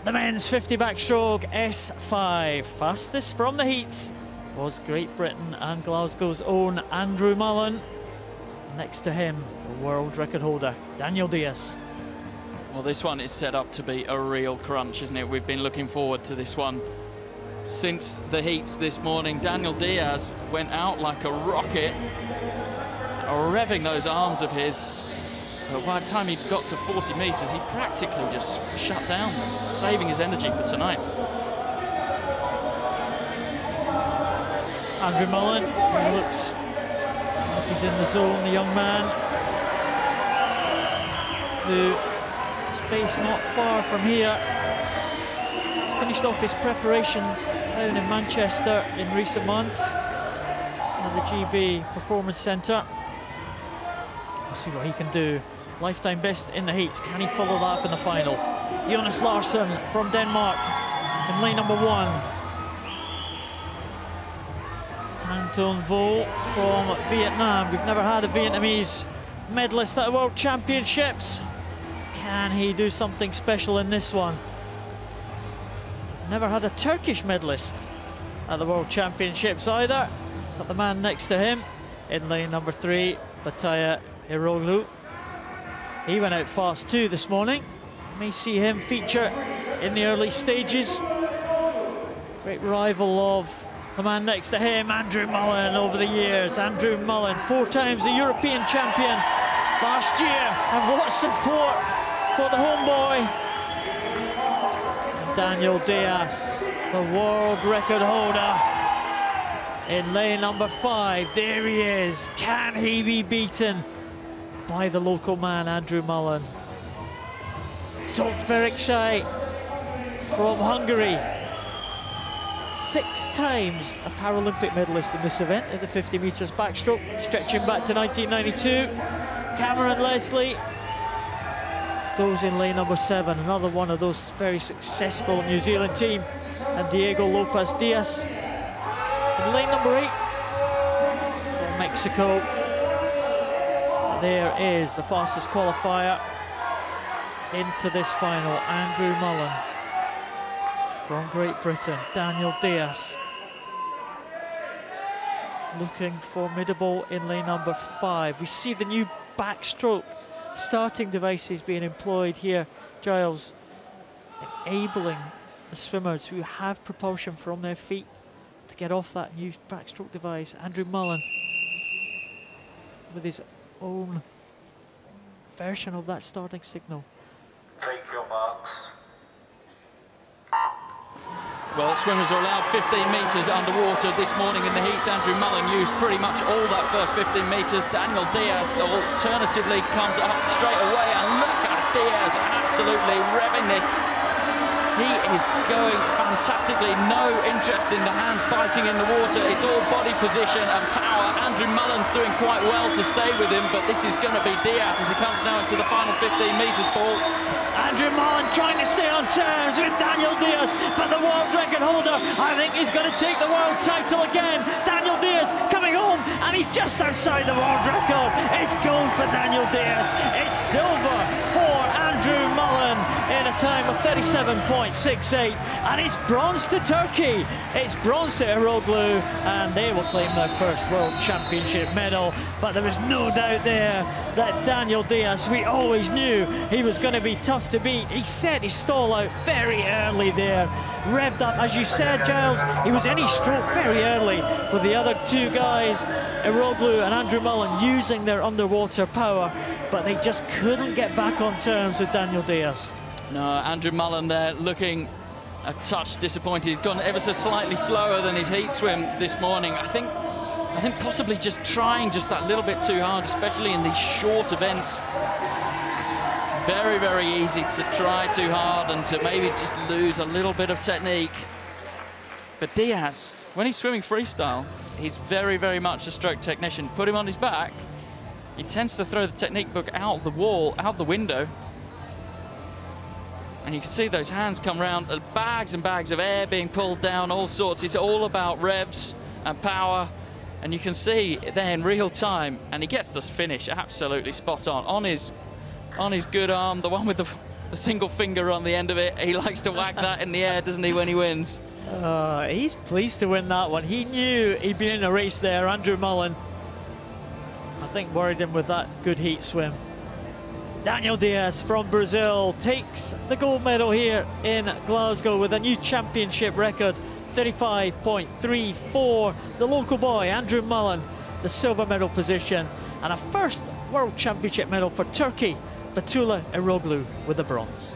The men's 50 backstroke S5. Fastest from the heats was Great Britain and Glasgow's own Andrew Mullen. Next to him, the world record holder, Daniel DIAZ. Well, this one is set up to be a real crunch, isn't it? We've been looking forward to this one since the heats this morning. Daniel DIAZ went out like a rocket, revving those arms of his. But by the time he got to 40 meters, he practically just shut down, saving his energy for tonight. Andrew Mullen, who looks like he's in the zone, the young man, who is based not far from here. He's finished off his preparations down in Manchester in recent months at the GB Performance Centre. We'll see what he can do. Lifetime best in the heats. Can he follow that up in the final? Jonas LARSEN from Denmark in lane number 1. Thanh from Vietnam. We've never had a Vietnamese medalist at the World Championships. Can he do something special in this one? Never had a Turkish medalist at the World Championships either. But the man next to him in lane number 3, Beytullah EROGLU. He went out fast too this morning. May see him feature in the early stages. Great rival of the man next to him, Andrew Mullen, over the years. Andrew Mullen, 4 times the European champion last year. And what support for the homeboy. And Daniel DIAZ, the world record holder, in lane number 5. There he is. Can he be beaten by the local man, Andrew Mullen? Zsolt VERECZKEI from Hungary. 6 times a Paralympic medalist in this event in the 50 metres backstroke, stretching back to 1992. Cameron Leslie goes in lane number 7, another one of those very successful New Zealand team. And Diego Lopez Diaz in lane number 8 from Mexico. There is the fastest qualifier into this final, Andrew Mullen from Great Britain. Daniel DIAZ looking formidable in lane number 5. We see the new backstroke starting devices being employed here, Giles, enabling the swimmers who have propulsion from their feet to get off that new backstroke device. Andrew Mullen with his own version of that starting signal. Take your marks. Well, swimmers are allowed 15 metres underwater this morning in the heats. Andrew Mullen used pretty much all that first 15 metres. Daniel DIAZ alternatively comes up straight away, and look at DIAZ absolutely revving this. He is going fantastically, no interest in the hands biting in the water. It's all body position and power. Andrew Mullen's doing quite well to stay with him, but this is going to be DIAZ as he comes now into the final 15 metres, Paul. Andrew Mullen trying to stay on terms with Daniel DIAZ, but the world record holder, I think he's going to take the world title again. Daniel DIAZ coming home, and he's just outside the world record. It's gold for Daniel DIAZ. It's silver for Andrew Mullen in a time of 37.68, and it's bronze to Turkey. It's bronze to EROGLU, and they will claim their first World Championship medal. But there was no doubt there that Daniel DIAZ, we always knew he was going to be tough to beat. He set his stall out very early there, revved up, as you said, Giles. He was in his stroke very early with the other 2 guys, EROGLU and Andrew Mullen, using their underwater power, but they just couldn't get back on terms with Daniel DIAZ. No, Andrew Mullen there looking a touch disappointed. He's gone ever so slightly slower than his heat swim this morning. I think possibly just trying just that little bit too hard, especially in these short events. Very, very easy to try too hard and to maybe just lose a little bit of technique. But DIAZ, when he's swimming freestyle, he's very, very much a stroke technician. Put him on his back, he tends to throw the technique book out the wall, out the window. And you can see those hands come round, bags and bags of air being pulled down, all sorts. It's all about revs and power. And you can see there in real time, and he gets this finish absolutely spot on his good arm, the one with the single finger on the end of it. He likes to whack that in the air, doesn't he, when he wins? He's pleased to win that one. He knew he'd been in a race there, Andrew Mullen. I think worried him with that good heat swim. Daniel Diaz from Brazil takes the gold medal here in Glasgow with a new championship record, 35.34. The local boy, Andrew Mullen, the silver medal position, and a first World Championship medal for Turkey, Beytullah EROGLU with the bronze.